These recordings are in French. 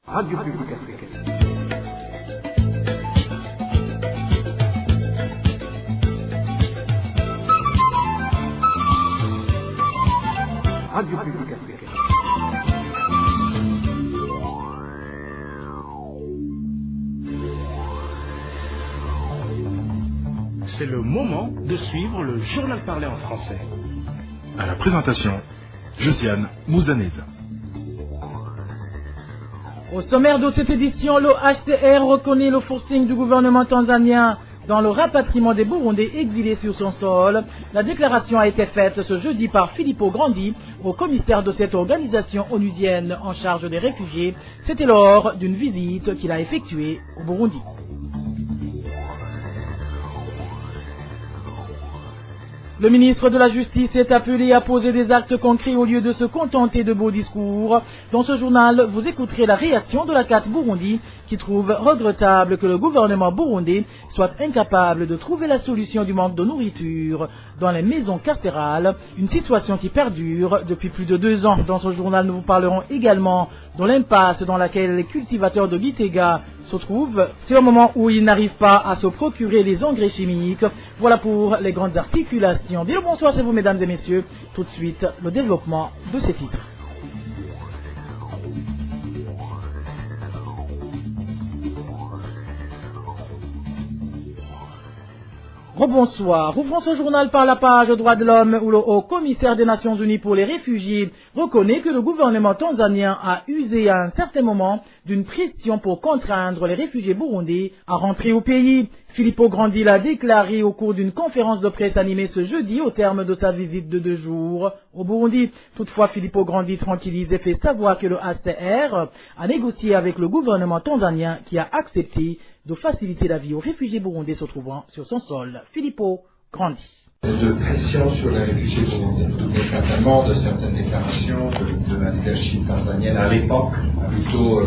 Radio Publique Africaine. Radio Publique Africaine. C'est le moment de suivre le journal parlé en français. À la présentation, Josiane Mouzaneza. Au sommaire de cette édition, le HCR reconnaît le forcing du gouvernement tanzanien dans le rapatriement des Burundais exilés sur son sol. La déclaration a été faite ce jeudi par Filippo Grandi, au commissaire de cette organisation onusienne en charge des réfugiés. C'était lors d'une visite qu'il a effectuée au Burundi. Le ministre de la Justice est appelé à poser des actes concrets au lieu de se contenter de beaux discours. Dans ce journal, vous écouterez la réaction de la CAT Burundi qui trouve regrettable que le gouvernement burundais soit incapable de trouver la solution du manque de nourriture dans les maisons carcérales, une situation qui perdure depuis plus de 2 ans. Dans ce journal, nous vous parlerons également de l'impasse dans laquelle les cultivateurs de Gitega se trouvent. C'est le moment où ils n'arrivent pas à se procurer les engrais chimiques. Voilà pour les grandes articulations. Bien le bonsoir chez vous, mesdames et messieurs. Tout de suite, le développement de ces titres. Rebonsoir. Ouvrons ce journal par la page droits de l'homme où le haut commissaire des Nations Unies pour les réfugiés reconnaît que le gouvernement tanzanien a usé à un certain moment d'une pression pour contraindre les réfugiés burundais à rentrer au pays. Filippo Grandi l'a déclaré au cours d'une conférence de presse animée ce jeudi au terme de sa visite de 2 jours au Burundi. Toutefois, Filippo Grandi tranquillise et fait savoir que le HCR a négocié avec le gouvernement tanzanien qui a accepté de faciliter la vie aux réfugiés burundais se trouvant sur son sol. Filippo Grandi. De pression sur les réfugiés burundais, notamment de certaines déclarations de la leadership tanzanienne à l'époque, plutôt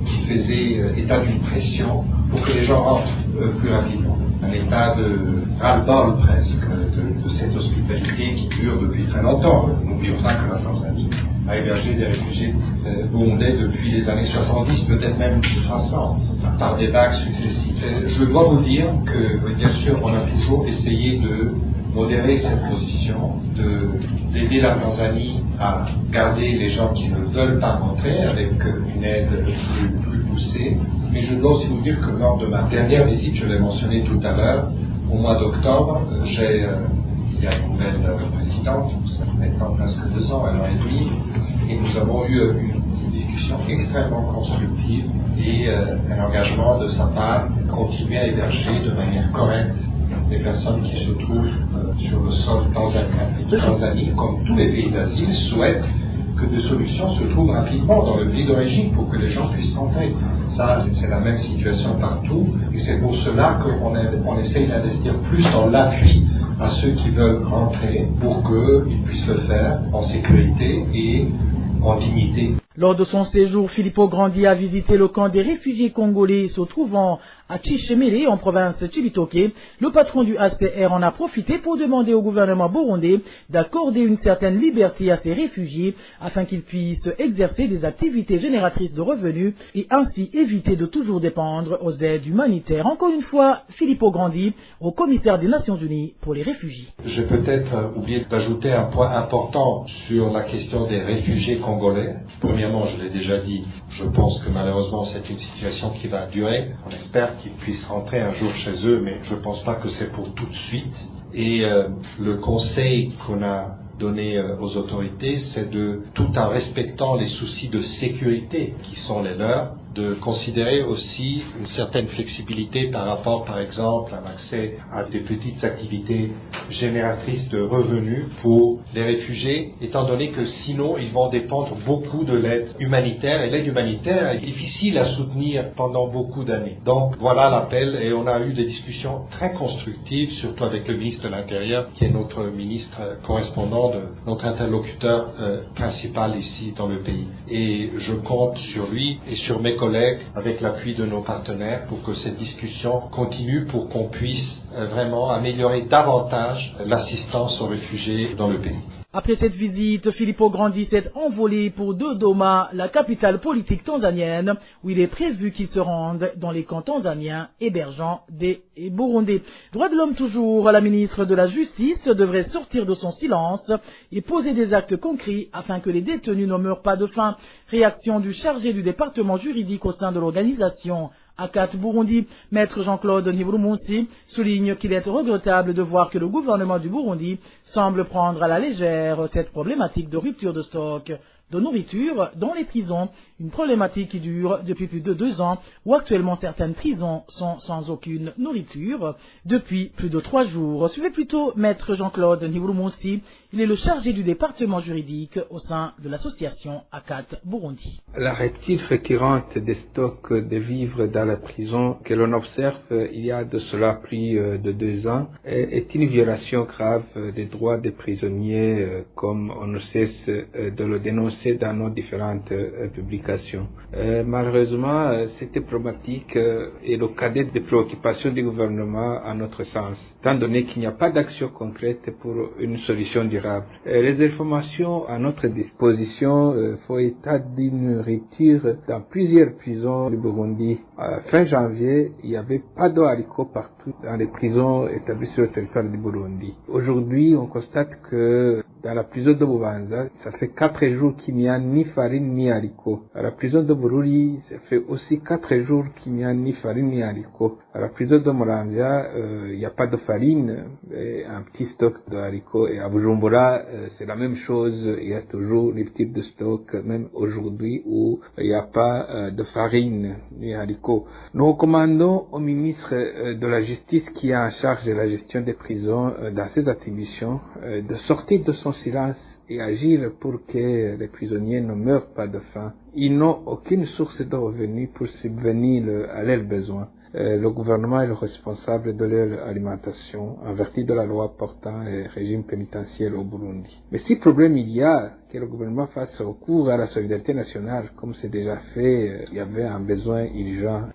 qui faisait état d'une pression pour que les gens rentrent plus rapidement. Un état de ras-le-bol presque de cette hospitalité qui dure depuis très longtemps. N'oublions pas que la Tanzanie a hébergé des réfugiés burundais depuis les années 70, peut-être même 60, par des vagues successives. Je dois vous dire que, bien sûr, on a toujours essayé de modérer cette position, d'aider la Tanzanie à garder les gens qui ne veulent pas rentrer avec une aide plus poussée. Mais je dois aussi vous dire que lors de ma dernière visite, je l'ai mentionné tout à l'heure, au mois d'octobre, il y a une nouvelle présidente, ça fait maintenant presque 2 ans, 1 an et demi, et nous avons eu une discussion extrêmement constructive et un engagement de sa part de continuer à héberger de manière correcte les personnes qui se trouvent sur le sol tanzanien. Et la Tanzanie, comme tous les pays d'asile, souhaite que des solutions se trouvent rapidement dans le pays d'origine pour que les gens puissent rentrer. Ça, c'est la même situation partout, et c'est pour cela qu'on essaye d'investir plus dans l'appui à ceux qui veulent rentrer pour qu'ils puissent le faire en sécurité et en dignité. Lors de son séjour, Filippo Grandi a visité le camp des réfugiés congolais se trouvant à Chichemele, en province Chibitoke. Le patron du HCR en a profité pour demander au gouvernement burundais d'accorder une certaine liberté à ces réfugiés afin qu'ils puissent exercer des activités génératrices de revenus et ainsi éviter de toujours dépendre aux aides humanitaires. Encore une fois, Filippo Grandi, au commissaire des Nations Unies pour les réfugiés. J'ai peut-être oublié d'ajouter un point important sur la question des réfugiés congolais. Premièrement, je l'ai déjà dit, je pense que malheureusement c'est une situation qui va durer. On espère qu'ils puissent rentrer un jour chez eux, mais je ne pense pas que c'est pour tout de suite. Et le conseil qu'on a donné aux autorités, c'est de, tout en respectant les soucis de sécurité qui sont les leurs, de considérer aussi une certaine flexibilité par rapport, par exemple, à l'accès à des petites activités génératrices de revenus pour les réfugiés, étant donné que sinon ils vont dépendre beaucoup de l'aide humanitaire, et l'aide humanitaire est difficile à soutenir pendant beaucoup d'années. Donc voilà l'appel, et on a eu des discussions très constructives, surtout avec le ministre de l'Intérieur, qui est notre ministre correspondant, notre interlocuteur principal ici dans le pays. Et je compte sur lui et sur mes collègues, avec l'appui de nos partenaires, pour que cette discussion continue, pour qu'on puisse vraiment améliorer davantage l'assistance aux réfugiés dans le pays. Après cette visite, Filippo Grandi s'est envolé pour Dodoma, la capitale politique tanzanienne, où il est prévu qu'il se rende dans les camps tanzaniens hébergeant des Burundais. Droits de l'homme toujours, la ministre de la Justice devrait sortir de son silence et poser des actes concrets afin que les détenus ne meurent pas de faim. Réaction du chargé du département juridique au sein de l'organisation ACAT Burundi, maître Jean-Claude Nivrumunsi, souligne qu'il est regrettable de voir que le gouvernement du Burundi semble prendre à la légère cette problématique de rupture de stock de nourriture dans les prisons, une problématique qui dure depuis plus de 2 ans, où actuellement certaines prisons sont sans aucune nourriture depuis plus de 3 jours. Suivez plutôt maître Jean-Claude Nivrumunsi, il est le chargé du département juridique au sein de l'association ACAT Burundi. La rupture récurrente des stocks de vivres dans la prison que l'on observe il y a de cela plus de 2 ans est une violation grave des droits des prisonniers, comme on ne cesse de le dénoncer dans nos différentes publications. Malheureusement, cette problématique est le cadet des préoccupations du gouvernement à notre sens, étant donné qu'il n'y a pas d'action concrète pour une solution durable. Les informations à notre disposition font état d'une rupture dans plusieurs prisons du Burundi. Fin janvier, il n'y avait pas d'eau haricot partout dans les prisons établies sur le territoire du Burundi. Aujourd'hui, on constate que dans la prison de Bubanza, ça fait 4 jours qu'il n'y a ni farine ni haricots. À la prison de Bururi, ça fait aussi 4 jours qu'il n'y a ni farine ni haricots. À la prison de Muramvya, il n'y a pas de farine, et un petit stock de haricots. Et à Bujumbura, c'est la même chose, il y a toujours les petits de stock, même aujourd'hui où il n'y a pas de farine ni haricots. Nous recommandons au ministre de la Justice qui est en charge de la gestion des prisons dans ses attributions de sortir de son silence et agir pour que les prisonniers ne meurent pas de faim. Ils n'ont aucune source de revenus pour subvenir à leurs besoins. Le gouvernement est le responsable de leur alimentation en vertu de la loi portant le régime pénitentiaire au Burundi. Mais si problème il y a, que le gouvernement fasse recours à la solidarité nationale, comme c'est déjà fait, il y avait un besoin urgent.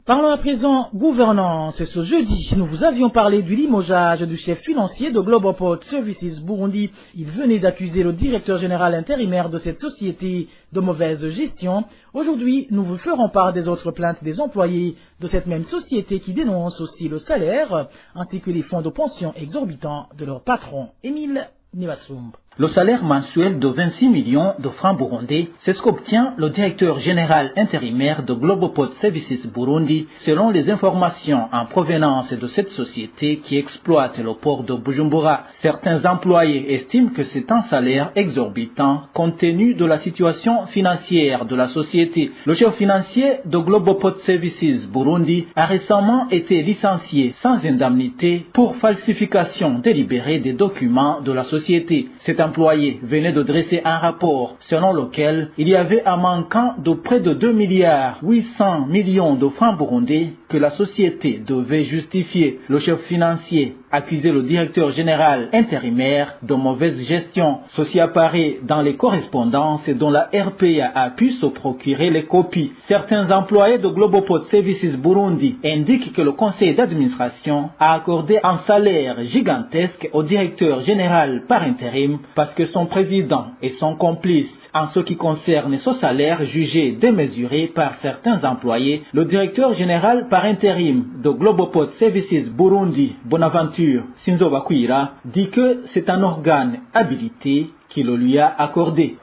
Parlons à présent gouvernance. Ce jeudi, nous vous avions parlé du limogeage du chef financier de Globoport Services Burundi. Il venait d'accuser le directeur général intérimaire de cette société de mauvaise gestion. Aujourd'hui, nous vous ferons part des autres plaintes des employés de cette même société qui dénoncent aussi le salaire ainsi que les fonds de pension exorbitants de leur patron, Émile Nivasumb. Le salaire mensuel de 26 millions de francs burundais, c'est ce qu'obtient le directeur général intérimaire de Globoport Services Burundi, selon les informations en provenance de cette société qui exploite le port de Bujumbura. Certains employés estiment que c'est un salaire exorbitant compte tenu de la situation financière de la société. Le chef financier de Globoport Services Burundi a récemment été licencié sans indemnité pour falsification délibérée des documents de la société. Cet employé venait de dresser un rapport selon lequel il y avait un manquant de près de 2,8 milliards de francs burundais que la société devait justifier. Le chef financier accusait le directeur général intérimaire de mauvaise gestion. Ceci apparaît dans les correspondances dont la RPA a pu se procurer les copies. Certains employés de Globoport Services Burundi indiquent que le conseil d'administration a accordé un salaire gigantesque au directeur général par intérim parce que son président et son complice en ce qui concerne ce salaire jugé démesuré par certains employés. Le directeur général par intérim de Globoport Services Burundi, Bonaventure Sinzobakwira, dit que c'est un organe habilité qui le lui a accordé.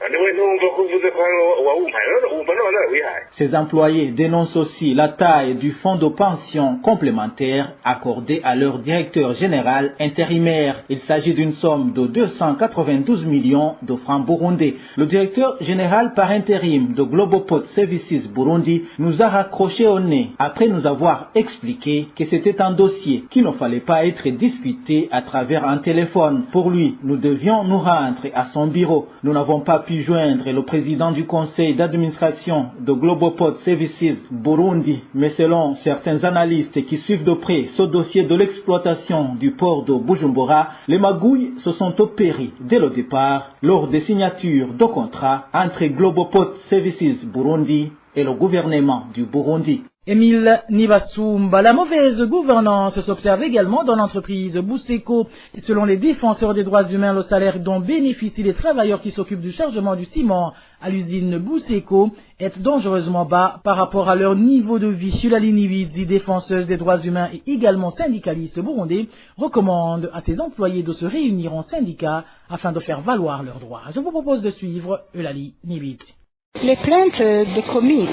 Ces employés dénoncent aussi la taille du fonds de pension complémentaire accordé à leur directeur général intérimaire. Il s'agit d'une somme de 292 millions de francs burundais. Le directeur général par intérim de Globoport Services Burundi nous a raccroché au nez après nous avoir expliqué que c'était un dossier qui ne fallait pas être discuté à travers un téléphone. Pour lui, nous devions nous rendre à son bureau. Nous n'avons pas pu joindre le président du conseil d'administration de Globoport Services Burundi, mais selon certains analystes qui suivent de près ce dossier de l'exploitation du port de Bujumbura, les magouilles se sont opérées dès le départ lors des signatures de contrats entre Globoport Services Burundi et le gouvernement du Burundi. Émile Nibasumba, la mauvaise gouvernance s'observe également dans l'entreprise Buseko. Selon les défenseurs des droits humains, le salaire dont bénéficient les travailleurs qui s'occupent du chargement du ciment à l'usine Buseko est dangereusement bas par rapport à leur niveau de vie. Shulali Nividzi, défenseuse des droits humains et également syndicaliste burundais, recommande à ses employés de se réunir en syndicat afin de faire valoir leurs droits. Je vous propose de suivre Eulali Nividzi. Les plaintes des commis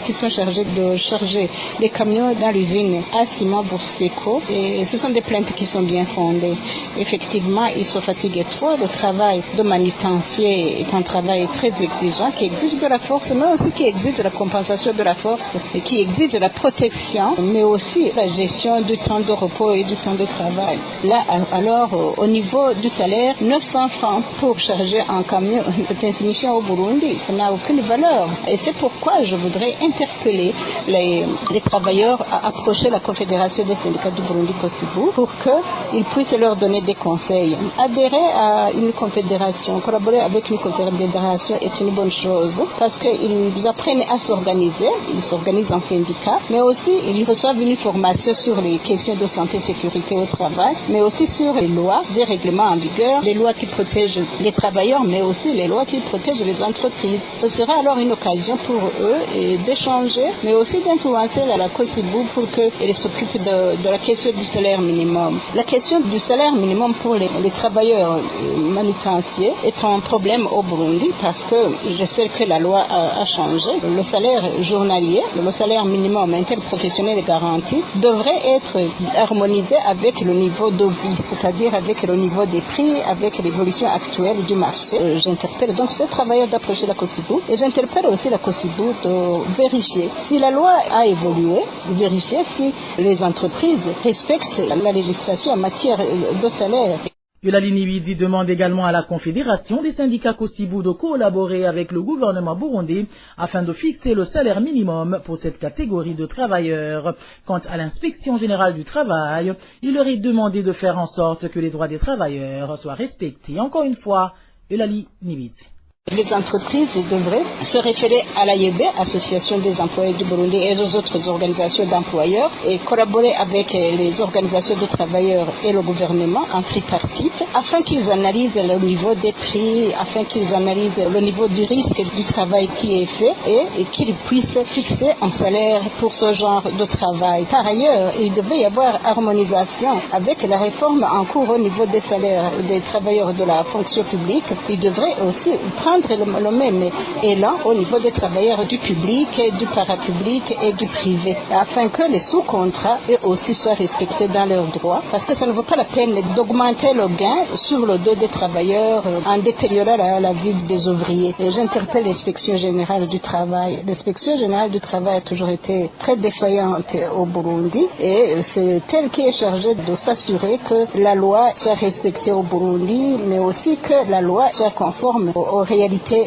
qui sont chargés de charger les camions dans l'usine à ciment Buseko, et ce sont des plaintes qui sont bien fondées. Effectivement, ils se fatiguent trop. Le travail de manutencier est un travail très exigeant qui exige de la force, mais aussi qui exige de la compensation de la force et qui exige de la protection, mais aussi la gestion du temps de repos et du temps de travail. Là, alors, au niveau du salaire, 900 francs pour charger un camion, c'est insignifiant au Burundi. Ça n'a aucune valeur. Et c'est pourquoi je voudrais interpeller les travailleurs à approcher la Confédération des syndicats du Burundi Kosibu pour qu'ils puissent leur donner des conseils. Adhérer à une confédération, collaborer avec une confédération est une bonne chose parce qu'ils apprennent à s'organiser, ils s'organisent en syndicat, mais aussi ils reçoivent une formation sur les questions de santé et sécurité au travail, mais aussi sur les lois, des règlements en vigueur, les lois qui protègent les travailleurs, mais aussi les lois qui protègent les entreprises. Ce sera alors une occasion pour eux d'échanger, mais aussi d'influencer la COSIBU pour qu'elle s'occupe de la question du salaire minimum. La question du salaire minimum pour les travailleurs manutenciers est un problème au Burundi parce que j'espère que la loi a changé. Le salaire journalier, le salaire minimum interprofessionnel garanti devrait être harmonisé avec le niveau de vie, c'est-à-dire avec le niveau des prix, avec l'évolution actuelle du marché. J'interpelle donc ces travailleurs d'approcher la COSIBU. Et j'interpelle aussi la COSIBU de vérifier si la loi a évolué, vérifier si les entreprises respectent la législation en matière de salaire. Eulali Nividzi demande également à la Confédération des syndicats COSIBU de collaborer avec le gouvernement burundais afin de fixer le salaire minimum pour cette catégorie de travailleurs. Quant à l'inspection générale du travail, il leur est demandé de faire en sorte que les droits des travailleurs soient respectés. Encore une fois, Eulali Nividzi. Les entreprises devraient se référer à l'AIB, Association des employés du Burundi, et aux autres organisations d'employeurs et collaborer avec les organisations de travailleurs et le gouvernement en tripartite afin qu'ils analysent le niveau des prix, afin qu'ils analysent le niveau du risque du travail qui est fait et qu'ils puissent fixer un salaire pour ce genre de travail. Par ailleurs, il devait y avoir harmonisation avec la réforme en cours au niveau des salaires des travailleurs de la fonction publique. Il devrait aussi prendre le même élan au niveau des travailleurs du public, du parapublic et du privé, afin que les sous-contrats eux aussi soient respectés dans leurs droits, parce que ça ne vaut pas la peine d'augmenter le gain sur le dos des travailleurs en détériorant la vie des ouvriers. Et j'interpelle l'inspection générale du travail. L'inspection générale du travail a toujours été très défaillante au Burundi et c'est elle qui est chargée de s'assurer que la loi soit respectée au Burundi, mais aussi que la loi soit conforme aux réalités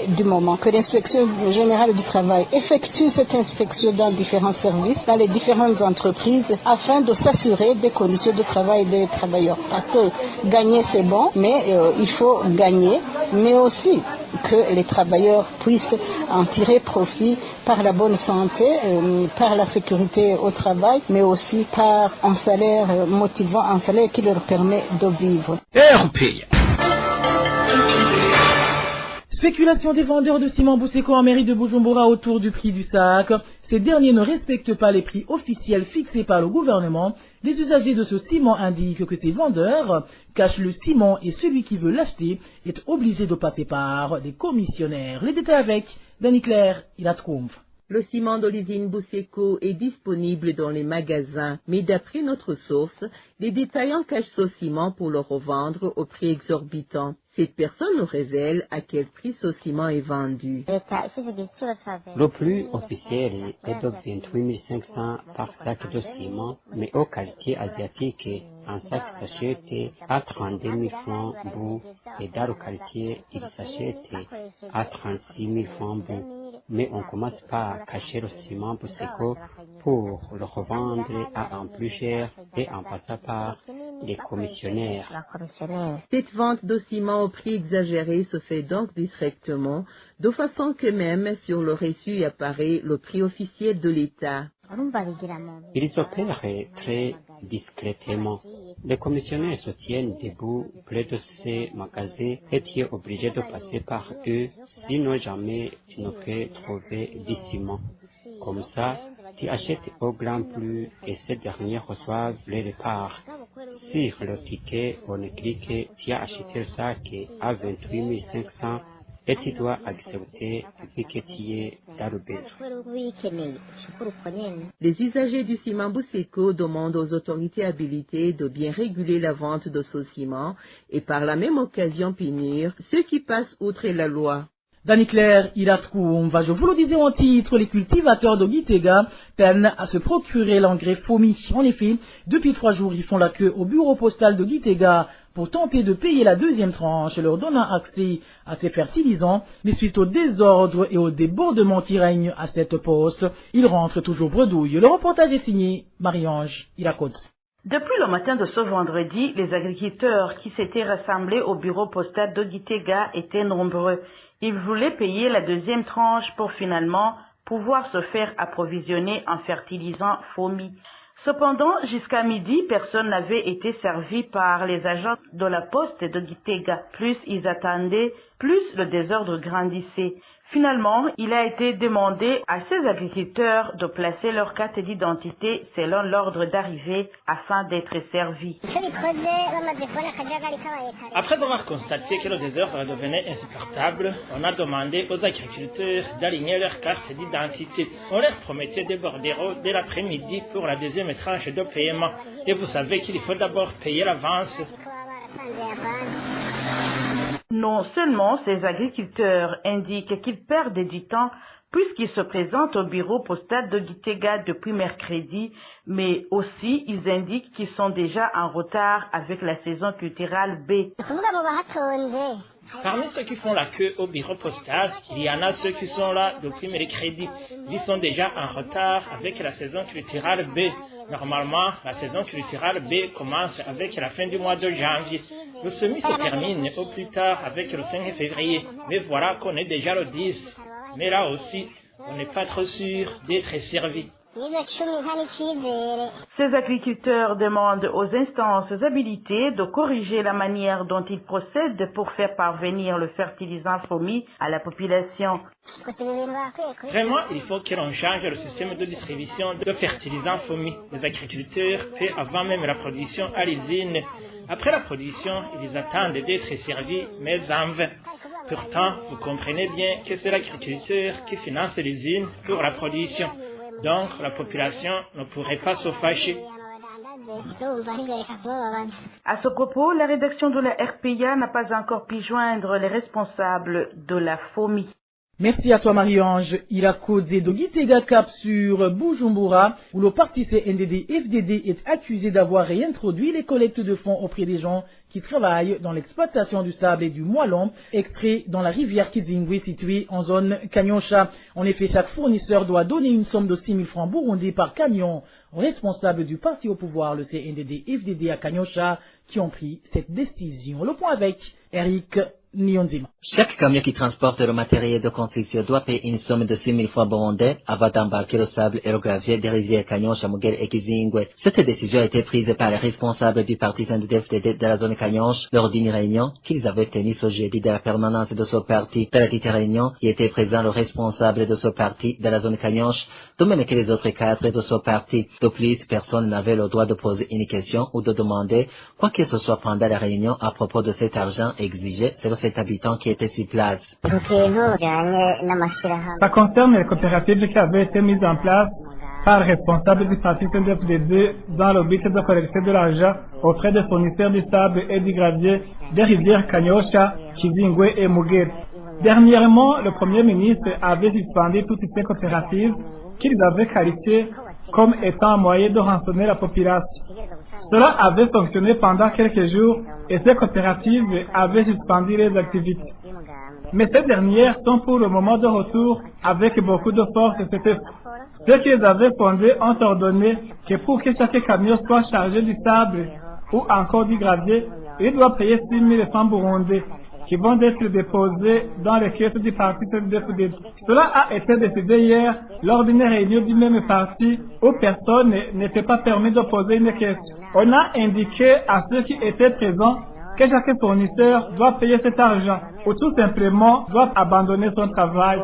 du moment, que l'inspection générale du travail effectue cette inspection dans différents services, dans les différentes entreprises, afin de s'assurer des conditions de travail des travailleurs. Parce que gagner c'est bon, mais il faut gagner, mais aussi que les travailleurs puissent en tirer profit par la bonne santé, par la sécurité au travail, mais aussi par un salaire motivant, un salaire qui leur permet de vivre. Spéculation des vendeurs de ciment Buseko en mairie de Bujumbura autour du prix du sac. Ces derniers ne respectent pas les prix officiels fixés par le gouvernement. Les usagers de ce ciment indiquent que ces vendeurs cachent le ciment et celui qui veut l'acheter est obligé de passer par des commissionnaires. Les détails avec Dani Claire, il a trouvé. Le ciment de l'usine Buseko est disponible dans les magasins, mais d'après notre source, les détaillants cachent ce ciment pour le revendre au prix exorbitant. Cette personne nous révèle à quel prix ce ciment est vendu. Le prix officiel est de 28 500 par sac de ciment, mais au quartier asiatique, un sac s'achète à 32 000 francs bout, et dans le quartier, il s'achète à 36 000 francs bout. Mais on commence par cacher le ciment Buseko pour le revendre à un plus cher et en passant par des commissionnaires. Cette vente de ciment au prix exagéré se fait donc directement, de façon que même sur le reçu apparaît le prix officiel de l'État. Ils opèrent très discrètement. Les commissionnaires se tiennent debout près de ces magasins et tu es obligé de passer par eux, sinon jamais tu ne peux trouver du ciment. Comme ça, tu achètes au grand prix et ces derniers reçoivent les reparts. Sur le ticket, on écrit que tu as acheté le sac à 28 500 et tu dois accepter vu que tu es dans le besoin. Les usagers du ciment Buseco demandent aux autorités habilitées de bien réguler la vente de ce ciment et par la même occasion punir ceux qui passent outre la loi. Daniclair Irascoumva, je vous le disais en titre, les cultivateurs de Gitega peinent à se procurer l'engrais FOMI. En effet, depuis 3 jours, ils font la queue au bureau postal de Gitega pour tenter de payer la deuxième tranche, leur donnant accès à ces fertilisants, mais suite au désordre et au débordement qui règne à cette poste, ils rentrent toujours bredouille. Le reportage est signé Marie-Ange Irakote. Depuis le matin de ce vendredi, les agriculteurs qui s'étaient rassemblés au bureau postal de Gitega étaient nombreux. Ils voulaient payer la deuxième tranche pour finalement pouvoir se faire approvisionner en fertilisant FOMI. Cependant, jusqu'à midi, personne n'avait été servi par les agents de la poste de Gitega. Plus ils attendaient, plus le désordre grandissait. Finalement, il a été demandé à ces agriculteurs de placer leur carte d'identité selon l'ordre d'arrivée afin d'être servis. Après avoir constaté que le désordre devenait insupportable, on a demandé aux agriculteurs d'aligner leur carte d'identité. On leur promettait des bordereaux dès l'après-midi pour la deuxième tranche de paiement. Et vous savez qu'il faut d'abord payer l'avance. Non seulement ces agriculteurs indiquent qu'ils perdent du temps puisqu'ils se présentent au bureau postal de Gitega depuis mercredi, mais aussi ils indiquent qu'ils sont déjà en retard avec la saison culturelle B. Parmi ceux qui font la queue au bureau postal, il y en a ceux qui sont là depuis mercredi. Ils sont déjà en retard avec la saison culturelle B. Normalement, la saison culturelle B commence avec la fin du mois de janvier. Le semis se termine au plus tard avec le 5 février. Mais voilà qu'on est déjà le 10. Mais là aussi, on n'est pas trop sûr d'être servi. Ces agriculteurs demandent aux instances habilitées de corriger la manière dont ils procèdent pour faire parvenir le fertilisant FOMI à la population. Vraiment, il faut que l'on change le système de distribution de fertilisants FOMI. Les agriculteurs paient avant même la production à l'usine. Après la production, ils attendent d'être servis, mais en vain. Pourtant, vous comprenez bien que c'est l'agriculteur qui finance l'usine pour la production. Donc, la population ne pourrait pas se fâcher. À ce propos, la rédaction de la RPA n'a pas encore pu joindre les responsables de la FOMI. Merci à toi Marie-Ange. Il a causé de Gitega Cap sur Bujumbura, où le parti CNDD-FDD est accusé d'avoir réintroduit les collectes de fonds auprès des gens qui travaillent dans l'exploitation du sable et du moellon extrait dans la rivière Kizingwe située en zone Kanyosha. En effet, chaque fournisseur doit donner une somme de 6 000 francs burundais par camion aux responsables du parti au pouvoir, le CNDD-FDD à Kanyosha, qui ont pris cette décision. Le point avec Eric Nyonzima. Chaque camion qui transporte le matériel de construction doit payer une somme de 6 000 francs burundais avant d'embarquer le sable et le gravier des rivières Kanyosha, Mugere et Kizingwe. Cette décision a été prise par les responsables du parti CNDD-FDD de la zone Kanyosha lors d'une réunion qu'ils avaient tenue ce jeudi de la permanence de ce parti. Dans la dite réunion, il était présent le responsable de ce parti de la zone Kanyosha, de même que les autres cadres de ce parti. De plus, personne n'avait le droit de poser une question ou de demander quoi que ce soit pendant la réunion à propos de cet argent exigé selon cet habitant qui était sur place. Ça concerne les coopératives qui avaient été mises en place par le responsable du parti CNDD dans le but de collecter de l'argent auprès des fournisseurs du sable et du gravier des rivières Kanyosha, Kizingwe et Mugere. Dernièrement, le Premier ministre avait suspendu toutes ces coopératives qu'il avait qualifiées comme étant un moyen de rançonner la population. Cela avait fonctionné pendant quelques jours et ces coopératives avaient suspendu les activités. Mais ces dernières sont pour le moment de retour avec beaucoup de force. Ceux qui les avaient fondées ont ordonné que pour que chaque camion soit chargé du sable ou encore du gravier, il doit payer 6 000 francs burundais qui vont être déposés dans les caisses du parti CNDD-FDD. Cela a été décidé hier lors d'une réunion du même parti où personne n'était pas permis de poser une caisse. On a indiqué à ceux qui étaient présents que chaque fournisseur doit payer cet argent ou tout simplement doit abandonner son travail.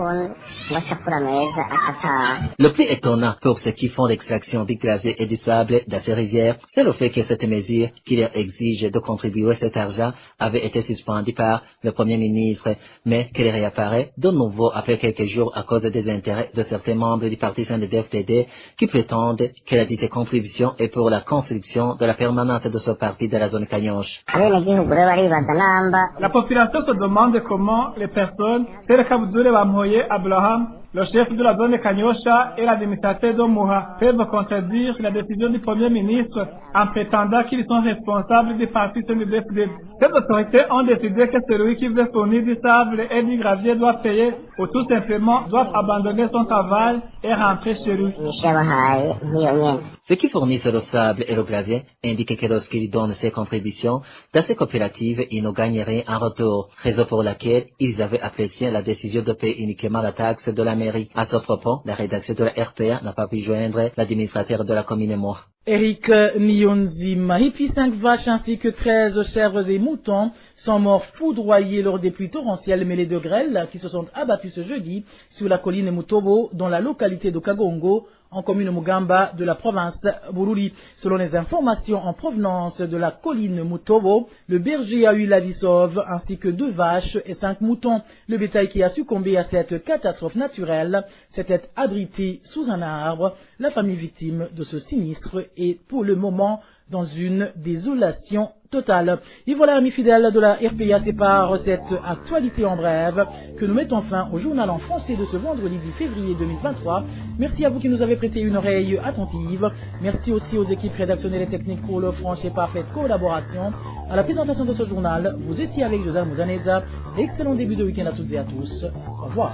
Le plus étonnant pour ceux qui font l'extraction du gravier et du sable dans ces rivières, c'est le fait que cette mesure qui leur exige de contribuer cet argent avait été suspendue par le Premier ministre, mais qu'elle réapparaît de nouveau après quelques jours à cause des intérêts de certains membres du parti CNDD-FDD qui prétendent que la dite contribution est pour la construction de la permanence de ce parti de la zone Kanyosha. La population se demande comment les personnes telles qu'Abdoulaye Bamoye Abraham, le chef de la zone Kanyosha et l'administrateur de Moha peuvent contredire la décision du Premier ministre en prétendant qu'ils sont responsables du parti CNDD-FDD. Ces autorités ont décidé que celui qui veut fournir du sable et du gravier doit payer ou tout simplement doit abandonner son travail et rentrer chez lui. Ceux qui fournissent le sable et le gravier indiquent que lorsqu'ils donnent ces contributions, dans ces coopératives, ils ne gagnent rien en retour, raison pour laquelle ils avaient apprécié la décision de payer uniquement la taxe de la mairie. À ce propos, la rédaction de la RPA n'a pas pu joindre l'administrateur de la commune Moha. Eric Nyonzima, et puis 5 vaches ainsi que 13 chèvres et moutons sont morts foudroyés lors des pluies torrentielles mêlées de grêle qui se sont abattues ce jeudi sur la colline Mutobo dans la localité de Kagongo, en commune Mugamba de la province Bururi. Selon les informations en provenance de la colline Mutobo, le berger a eu la vie sauve ainsi que 2 vaches et 5 moutons. Le bétail qui a succombé à cette catastrophe naturelle s'était abrité sous un arbre. La famille victime de ce sinistre est pour le moment dans une désolation totale. Et voilà, amis fidèles de la RPA, c'est par cette actualité en brève que nous mettons fin au journal en français de ce vendredi 10 février 2023. Merci à vous qui nous avez prêté une oreille attentive. Merci aussi aux équipes rédactionnelles et techniques pour leur franche et parfaite collaboration. À la présentation de ce journal, vous étiez avec Josiane Mouzaneza. Excellent début de week-end à toutes et à tous. Au revoir.